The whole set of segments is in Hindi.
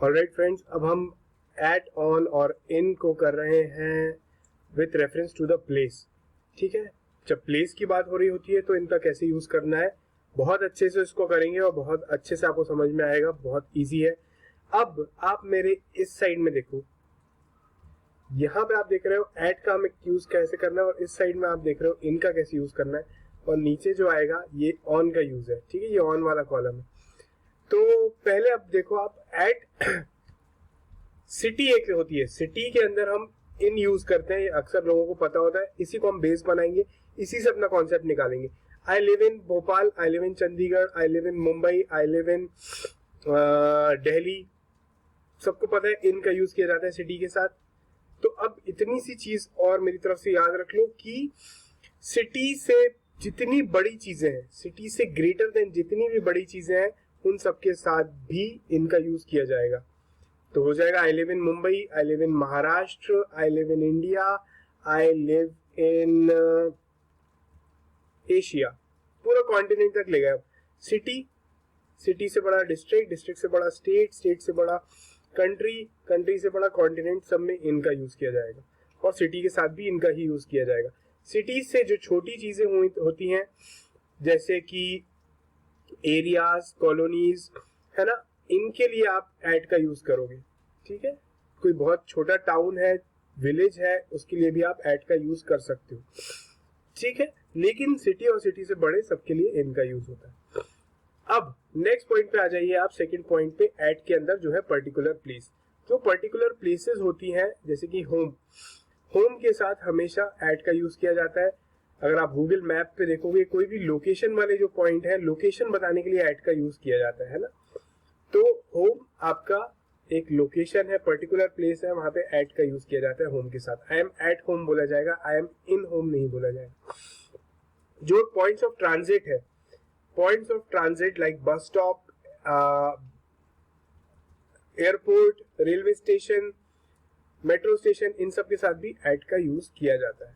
ऑलराइट फ्रेंड्स, अब हम एट, ऑन और इन को कर रहे हैं with reference to the place. ठीक है, जब प्लेस की बात हो रही होती है तो इनका कैसे यूज करना है बहुत अच्छे से इसको करेंगे और बहुत अच्छे से आपको समझ में आएगा, बहुत इजी है। अब आप मेरे इस साइड में देखो, यहाँ पे आप देख रहे हो एट का हमें यूज कैसे करना है और इस साइड में आप देख रहे हो इनका कैसे यूज करना है, और नीचे जो आएगा ये ऑन का यूज है। ठीक है, ये ऑन वाला कॉलम है। तो पहले अब देखो, आप एट सिटी एक होती है, सिटी के अंदर हम इन यूज करते हैं, ये अक्सर लोगों को पता होता है, इसी को हम बेस बनाएंगे, इसी से अपना कॉन्सेप्ट निकालेंगे। I live in Bhopal, I live in Chandigarh, I live in Mumbai, I live in Delhi, सबको पता है इन का यूज किया जाता है सिटी के साथ। तो अब इतनी सी चीज और मेरी तरफ से याद रख लो कि सिटी से जितनी बड़ी चीजें हैं, सिटी से ग्रेटर देन जितनी भी बड़ी चीजें हैं, उन सबके साथ भी इनका यूज किया जाएगा। तो हो जाएगा I live in Mumbai, I live in Maharashtra, I live in India, I live in Asia, पूरा कॉन्टिनेंट तक ले गए। सिटी, सिटी से बड़ा डिस्ट्रिक्ट, डिस्ट्रिक्ट से बड़ा स्टेट, स्टेट से बड़ा कंट्री, कंट्री से बड़ा कॉन्टिनेंट, सब में इनका यूज किया जाएगा और सिटी के साथ भी इनका ही यूज किया जाएगा। सिटी से जो छोटी चीजें होती हैं जैसे कि एरियाज, कॉलोनीज, है ना, इनके लिए आप एट का यूज करोगे। ठीक है, कोई बहुत छोटा टाउन है, विलेज है, उसके लिए भी आप एट का यूज कर सकते हो। ठीक है, लेकिन सिटी और सिटी से बड़े सबके लिए इनका यूज होता है। अब नेक्स्ट पॉइंट पे आ जाइए आप, सेकंड पॉइंट पे, एट के अंदर जो है पर्टिकुलर प्लेस। जो पर्टिकुलर प्लेसेस होती हैं जैसे कि होम, होम के साथ हमेशा एट का यूज किया जाता है। अगर आप गूगल मैप पे देखोगे, कोई भी लोकेशन वाले जो पॉइंट है, लोकेशन बताने के लिए एट का यूज किया जाता है ना। तो होम आपका एक लोकेशन है, पर्टिकुलर प्लेस है, वहां पे एट का यूज किया जाता है होम के साथ। आई एम एट होम बोला जाएगा, आई एम इन होम नहीं बोला जाएगा। जो पॉइंट्स ऑफ ट्रांजिट है, points of transit like bus stop, airport, railway station, metro station, इन सब के साथ भी एट का यूज किया जाता है।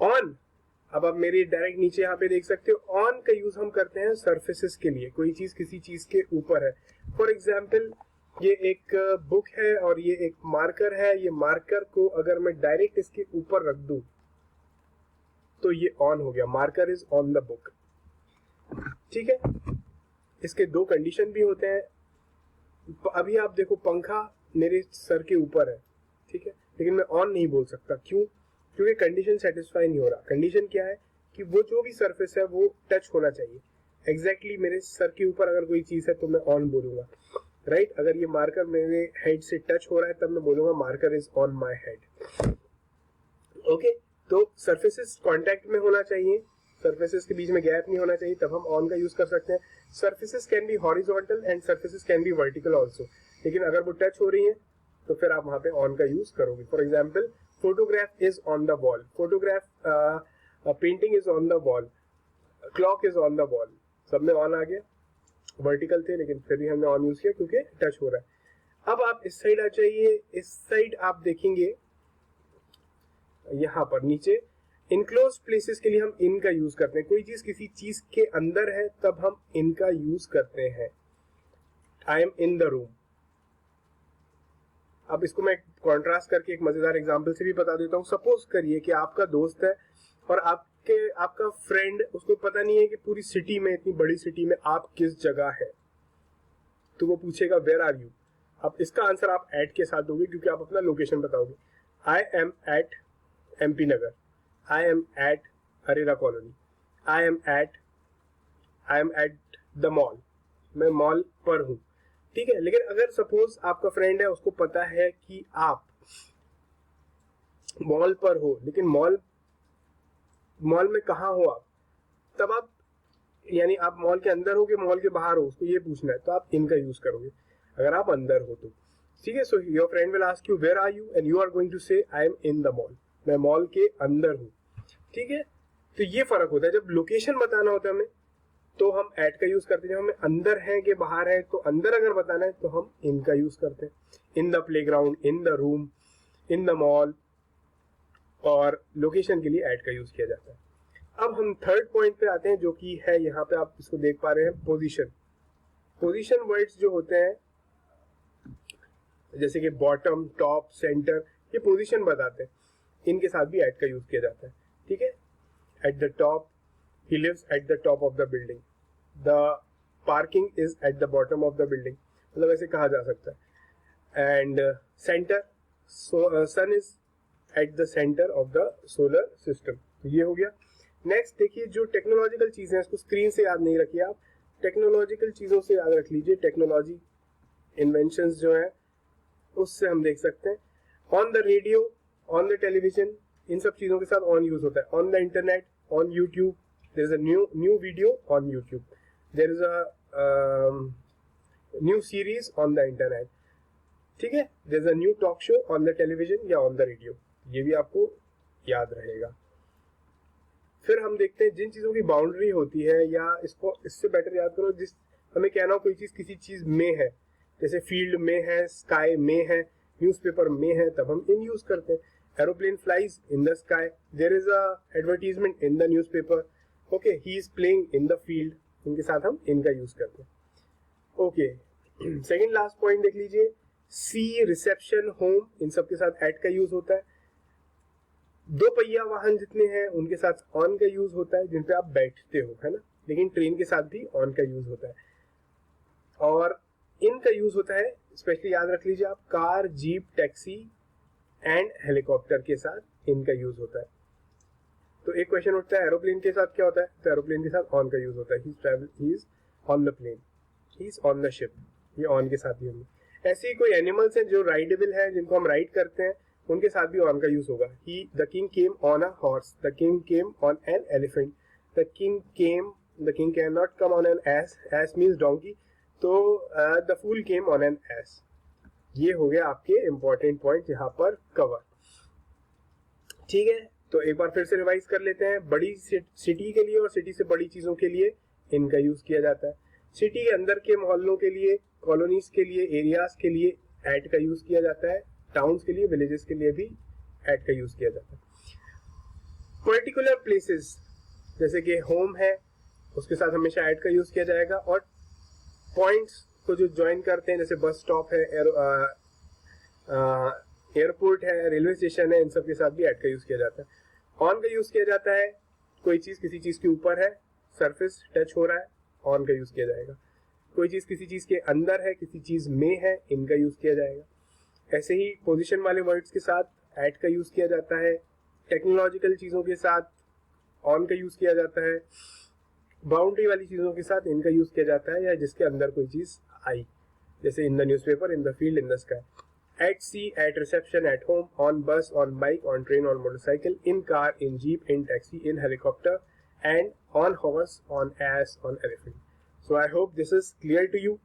ऑन, अब आप मेरे डायरेक्ट नीचे यहाँ पे देख सकते हो, ऑन का यूज हम करते हैं सरफेसेस के लिए, कोई चीज किसी चीज के ऊपर है। फॉर एग्जाम्पल, ये एक बुक है और ये एक मार्कर है, ये मार्कर को अगर मैं डायरेक्ट इसके ऊपर रख दूं तो ये ऑन हो गया, marker is on the book. ठीक है, इसके दो कंडीशन भी होते हैं। अभी आप देखो, पंखा मेरे सर के ऊपर है, ठीक है, लेकिन मैं ऑन नहीं बोल सकता, क्यों? क्योंकि कंडीशन सेटिस्फाई नहीं हो रहा। कंडीशन क्या है कि वो जो भी सरफेस है वो टच होना चाहिए एग्जैक्टली मेरे सर के ऊपर। अगर कोई चीज है तो मैं ऑन बोलूंगा, राइट। अगर ये मार्कर मेरे हेड से टच हो रहा है तब मैं बोलूंगा marker is on my head. Okay, तो सरफेसेस कांटेक्ट में होना चाहिए, सरफेसेस के बीच में गैप नहीं होना चाहिए, तब हम ऑन का यूज कर सकते हैं। Surfaces can be horizontal and surfaces can be vertical also, लेकिन अगर वो टच हो रही है तो फिर आप वहां पे ऑन का यूज करोगे। For example, photograph is on the wall, photograph, painting is on the wall, clock is on the wall, सब में ऑन आ गया। वर्टिकल थे लेकिन फिर भी हमने ऑन यूज किया क्योंकि टच हो रहा है। अब आप इस साइड आ जाइए, इस साइड आप देखेंगे यहाँ पर नीचे इनक्लोज प्लेसेस के लिए हम इन का यूज करते हैं। कोई चीज किसी चीज के अंदर है तब हम इनका यूज करते हैं। आई एम इन द रूम। अब इसको मैं कॉन्ट्रास्ट करके एक मजेदार एग्जांपल से भी बता देता हूँ। सपोज करिए कि आपका दोस्त है और आपका फ्रेंड, उसको पता नहीं है कि पूरी सिटी में, इतनी बड़ी सिटी में आप किस जगह है, तो वो पूछेगा वेयर आर यू। अब इसका आंसर आप एट के साथ दोगे क्योंकि आप अपना लोकेशन बताओगे। I am at MP Nagar, I am at Arera colony, I am at the mall, मैं मॉल पर हूं। ठीक है, लेकिन अगर सपोज आपका फ्रेंड है, उसको पता है कि आप मॉल पर हो, लेकिन मॉल में कहाँ हो आप, तब आप, यानी आप मॉल के अंदर हो कि मॉल के बाहर हो, उसको ये पूछना है, तो आप इनका यूज करोगे अगर आप अंदर हो तो। ठीक है, so your friend will ask you where are you and you are going to say I am in the mall, मैं मॉल के अंदर हूँ। ठीक है, तो ये फर्क होता है। जब लोकेशन बताना होता है हमें तो हम एट का यूज करते हैं, जब हमें अंदर है कि बाहर है तो अंदर अगर बताना है तो हम इनका यूज करते हैं। In the playground, in the room, in the mall, और लोकेशन के लिए एट का यूज किया जाता है। अब हम थर्ड पॉइंट पे आते हैं जो कि है, यहाँ पे आप इसको देख पा रहे हैं, पोजीशन। पोजीशन वर्ड्स जो होते हैं जैसे कि बॉटम, टॉप, सेंटर, ये पोजीशन बताते हैं, इनके साथ भी एट का यूज किया जाता है। ठीक है, at the top, he lives at the top of the building, the parking is at the bottom of the building, मतलब ऐसे कहा जा सकता है। And centre, sun is at the centre of the solar system. तो ये हो गया। नेक्स्ट देखिए, जो टेक्नोलॉजिकल चीजें हैं, इसको स्क्रीन से याद नहीं रखिए आप, टेक्नोलॉजिकल चीजों से याद रख लीजिए। टेक्नोलॉजी इन्वेंशंस जो है उससे हम देख सकते हैं। On the radio, on the television, इन सब चीजों के साथ ऑन यूज होता है। On the internet, on YouTube, there is a new video on YouTube, there is a new series on the internet. ठीक है, there is a new talk show on the television या ऑन द रेडियो, ये भी आपको याद रहेगा। फिर हम देखते हैं जिन चीजों की बाउंड्री होती है, या इसको इससे बेटर याद करो, जिस हमें कहना हो कोई चीज किसी चीज में है, जैसे फील्ड में है, स्काई में है, न्यूज़पेपर में है, तब हम इन यूज करते हैं। Aeroplane flies in the sky, there is a advertisement in the newspaper, okay, he is playing in the field, इनके साथ हम इनका यूज करते हैं। ओके, सेकंड लास्ट पॉइंट देख लीजिए, सी, रिसेप्शन, होम, इन सब के साथ एट का यूज होता है। दो पहिया वाहन जितने हैं उनके साथ ऑन का यूज होता है, जिन पे आप बैठते हो, है ना, लेकिन ट्रेन के साथ भी ऑन का यूज होता है। और इनका यूज होता है, स्पेशली याद रख लीजिए आप, car, jeep, taxi and helicopter के साथ इनका यूज होता है। तो एक क्वेश्चन उठता है, एरोप्लेन के साथ क्या होता है? तो एरोप्लेन के साथ ऑन का यूज होता है, he is on the plane, he is on the ship, ये ऑन के साथ ही होंगे। ऐसे ही कोई एनिमल्स हैं जो राइडेबल है, जिनको हम राइड करते हैं, उनके साथ भी ऑन का यूज होगा। He, the king came on a horse, the king came on an elephant, the king can not come on an ass means donkey, तो the fool came on an ass. ये हो गया आपके इंपॉर्टेंट पॉइंट यहाँ पर कवर। ठीक है, तो एक बार फिर से रिवाइज कर लेते हैं। बड़ी सिटी के लिए और सिटी से बड़ी चीजों के लिए इनका यूज किया जाता है। सिटी के अंदर के मोहल्लों के लिए, कॉलोनीज के लिए, एरियाज के लिए एट का यूज किया जाता है। टाउन्स के लिए, विलेजेस के लिए भी एट का यूज किया जाता है। पर्टिकुलर प्लेसेस जैसे कि होम है, उसके साथ हमेशा एट का यूज किया जाएगा। और पॉइंट्स को जो ज्वाइन करते हैं, जैसे बस स्टॉप है, एयरपोर्ट है, रेलवे स्टेशन है, इन सब के साथ भी एट का यूज किया जाता है। ऑन का यूज किया जाता है, कोई चीज किसी चीज के ऊपर है, सरफेस टच हो रहा है, ऑन का यूज किया जाएगा। कोई चीज किसी चीज के अंदर है, किसी चीज में है, इनका यूज किया जाएगा। ऐसे ही पोजीशन वाले वर्ड्स के साथ एट का यूज किया जाता है। टेक्नोलॉजिकल चीजों के साथ ऑन का यूज किया जाता है। बाउंड्री वाली चीजों के साथ इनका यूज किया जाता है, या जिसके अंदर कोई चीज आई, जैसे in the newspaper, in the field, in the sky. At sea, at reception, at home, on bus, on bike, on train, on motorcycle, in car, in jeep, in taxi, in helicopter and on horse, on ass, on elephant. So I hope this is clear to you.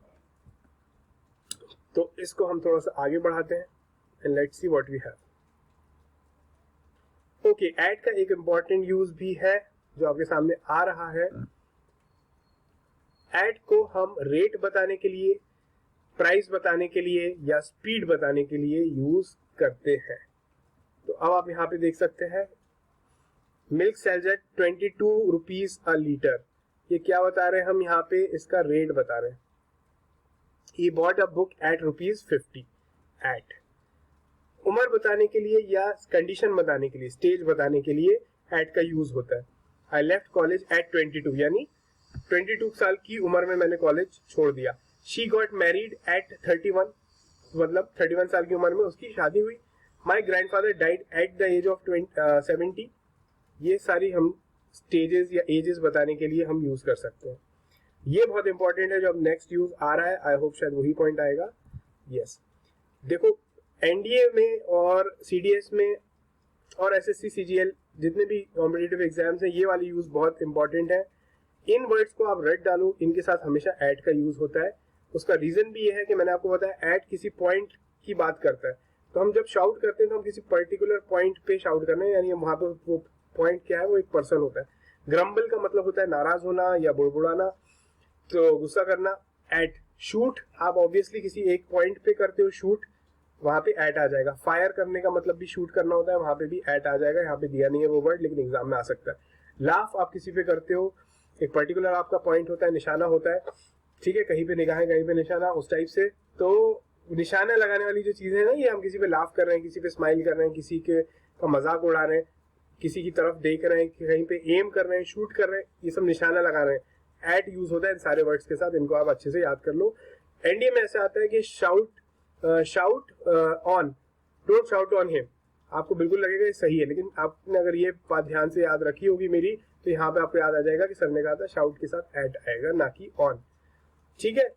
तो इसको हम थोड़ा सा आगे बढ़ाते हैं and let's see what we have. Okay, at का एक इंपॉर्टेंट यूज भी है जो आपके सामने आ रहा है। एट को हम रेट बताने के लिए, प्राइस बताने के लिए या स्पीड बताने के लिए यूज करते हैं। तो अब आप यहाँ पे देख सकते हैं, milk sells at 22 rupees a litre. ये क्या बता रहे हैं हम यहाँ पे? इसका रेट बता रहे हैं। He bought a book at ₹50 at। उम्र बताने के लिए या कंडीशन बताने के लिए, स्टेज बताने के लिए एट का यूज होता है। I left college at 22, यानी 22 साल की उम्र में मैंने कॉलेज छोड़ दिया। She got married at 31, मतलब 31 साल की उम्र में उसकी शादी हुई। My grandfather died at the age of 70। ये सारी हम स्टेजेस या एजेस बताने के लिए हम यूज कर सकते हैं। ये बहुत इंपॉर्टेंट है जो अब नेक्स्ट यूज आ रहा है। आई होप शायद वही पॉइंट आएगा। यस, देखो एनडीए में और सीडीएस में और एसएससी सीजीएल जितने भी कॉम्पिटिटिव एग्जाम्स हैं, ये वाली यूज बहुत इंपॉर्टेंट है। इन वर्ड्स को आप रट डालो, इनके साथ हमेशा एट का यूज होता है। उसका रीजन भी ये है कि मैंने आपको बताया एट किसी पॉइंट की बात करता है। तो हम जब शाउट करते हैं तो हम किसी पर्टिकुलर पॉइंट पे शाउट करना है, यानी वहां पे वो पॉइंट क्या है, वो एक पर्सन होता है। ग्रम्बल का मतलब होता है नाराज होना या बुड़बुड़ाना, तो गुस्सा करना। एट शूट, आप ऑब्वियसली किसी एक पॉइंट पे करते हो शूट, वहां पे एट आ जाएगा। फायर करने का मतलब भी शूट करना होता है, वहां पे भी एट आ जाएगा। यहाँ पे दिया नहीं है वो वर्ड, लेकिन एग्जाम में आ सकता है। लाफ आप किसी पे करते हो, एक पर्टिकुलर आपका पॉइंट होता है, निशाना होता है, ठीक है, कहीं पे निगाहें कहीं पे निशाना, उस टाइप से, तो निशाना लगाने वाली जो चीजें हैं ना, ये हम किसी पे लाफ कर रहे हैं, किसी पे स्माइल कर रहे हैं, किसी के का मजाक उड़ा रहे हैं, किसी की तरफ देख रहे हैं, कहीं पे एम कर रहे हैं, शूट कर रहे हैं, ये सब निशाना लगा रहे हैं। एट यूज होता है इन सारे वर्ड्स के साथ, इनको आप अच्छे से याद कर लो। एनडीए में ऐसा आता है कि shout on, don't shout on him. आपको बिल्कुल लगेगा ये सही है, लेकिन आपने अगर ये बात ध्यान से याद रखी होगी मेरी, तो यहाँ पे आपको याद आ जाएगा कि सर ने कहा था शाउट के साथ एट आएगा, ना कि ऑन। ठीक है,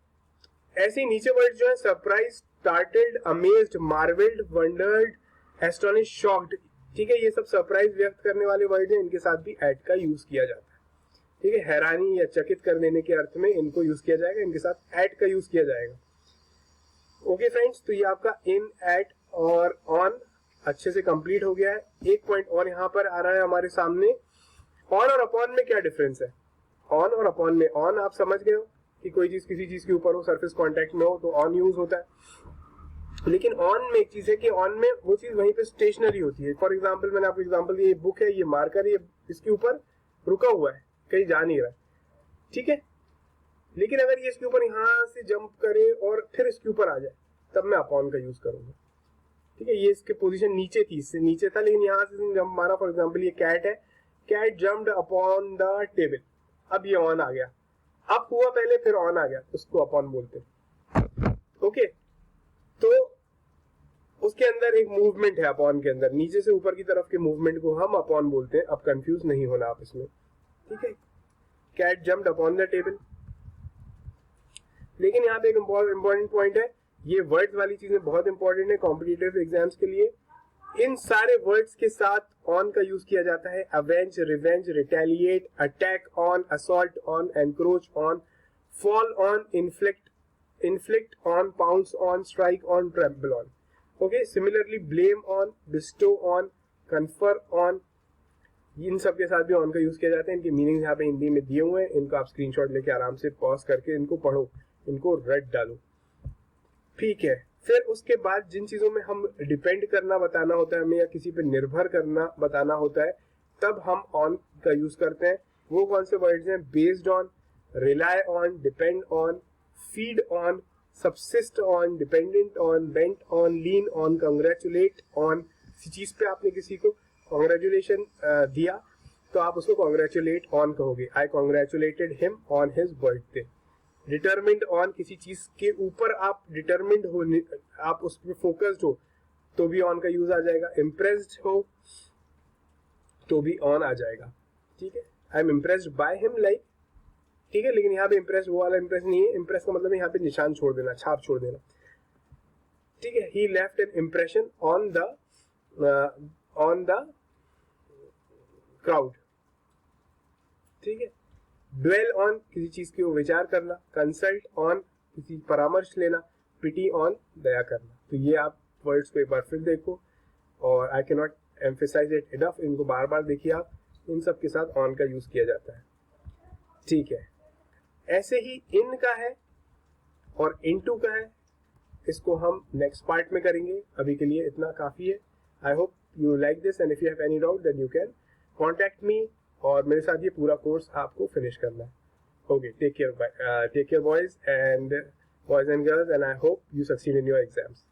ऐसे ही नीचे वर्ड जो है surprise, started, amazed, marvelled, wondered, astonish, shocked. ठीक है, ये सब सरप्राइज व्यक्त करने वाले वर्ड हैं, इनके साथ भी एट का यूज किया जाता है। ठीक है, हैरानी या चकित कर देने के अर्थ में इनको यूज किया जाएगा, इनके साथ एट का यूज किया जाएगा। ओके फ्रेंड्स, तो ये आपका इन, एट और ऑन अच्छे से कंप्लीट हो गया है। एक पॉइंट और यहाँ पर आ रहा है हमारे सामने, ऑन और अपॉन में क्या डिफरेंस है। ऑन और अपॉन में, ऑन आप समझ गए हो कि कोई चीज किसी चीज के ऊपर हो, सरफेस कांटेक्ट में हो, तो ऑन यूज होता है। लेकिन ऑन में एक चीज है कि ऑन में वो चीज वहीं पे स्टेशनरी होती है। फॉर एग्जांपल, मैंने आपको एग्जांपल दिया, ये बुक है, ये मार्कर, ये इसके ऊपर रुका हुआ है, कहीं जा नहीं रहा। ठीक है, लेकिन अगर ये इसके ऊपर यहाँ से जंप करे और फिर इसके ऊपर आ जाए, तब मैं अपॉन का यूज करूंगा। ठीक है, ये इसके पोजीशन नीचे थी, इससे नीचे था, लेकिन यहाँ से जंप मारा। फॉर एग्जांपल ये कैट है, cat jumped upon the table, अब ये ऑन आ गया। अब हुआ पहले फिर ऑन आ गया, उसको अपॉन बोलते हैं। ओके, तो उसके अंदर एक मूवमेंट है अपॉन के अंदर, नीचे से ऊपर की तरफ के मूवमेंट को हम अपॉन बोलते हैं। अब कंफ्यूज नहीं होना आप इसमें। ठीक है, cat jumped upon the table. लेकिन यहाँ पे एक इंपॉर्टेंट पॉइंट है, ये वर्ड्स वाली चीजें बहुत इंपॉर्टेंट है कॉम्पिटिटिव एग्जाम्स के लिए। इन सारे वर्ड्स के साथ ऑन का यूज किया जाता है। Avenge, revenge, retaliate, attack on, assault on, encroach on, fall on, inflict on, pounce on, strike on, trample on. Okay, similarly blame on, bestow on, confer on, इन सब के साथ भी ऑन का यूज किया जाता है। इनके मीनिंग यहाँ पे हिंदी में दिए हुए हैं, इनको आप स्क्रीनशॉट लेके आराम से पॉज करके इनको पढ़ो, इनको रट डालो। ठीक है, फिर उसके बाद जिन चीजों में हम डिपेंड करना बताना होता है हमें, या किसी पे निर्भर करना बताना होता है, तब हम ऑन का यूज करते हैं। वो कौन से वर्ड्स हैं? Based on, rely on, depend on, feed on, subsist on, dependent on, bent on, lean on, congratulate on. किसी चीज पे आपने किसी को कॉन्ग्रेचुलेशन दिया तो आप उसको कॉन्ग्रेचुलेट ऑन कहोगे। I congratulated him on his birthday. Determined on, किसी चीज के ऊपर आप डिटरमिन्ड हो, आप उस पर फोकस्ड हो, तो भी ऑन का यूज आ जाएगा। इम्प्रेस्ड हो तो भी ऑन आ जाएगा। ठीक है, I am impressed by him, like. ठीक है, लेकिन यहाँ पे इम्प्रेस वो वाला इम्प्रेस नहीं है। इम्प्रेस का मतलब यहाँ पे निशान छोड़ देना, छाप छोड़ देना। ठीक है, he left an impression on the crowd. ठीक है, ड्वेल ऑन, किसी चीज की विचार करना। कंसल्ट ऑन, किसी परामर्श लेना। पिटी ऑन, दया करना। तो ये आप वर्ड्स को एक बार फिर देखो, और I can not emphasise it enough, इनको बार बार देखिए आप। इन सब के साथ ऑन का यूज किया जाता है। ठीक है, ऐसे ही इन का है और इनटू का है, इसको हम नेक्स्ट पार्ट में करेंगे। अभी के लिए इतना काफी है। I hope you like this, and if you have any doubt then you can contact me, और मेरे साथ ये पूरा कोर्स आपको फिनिश करना है। Okay, take care boys and girls, and I hope you succeed in your exams.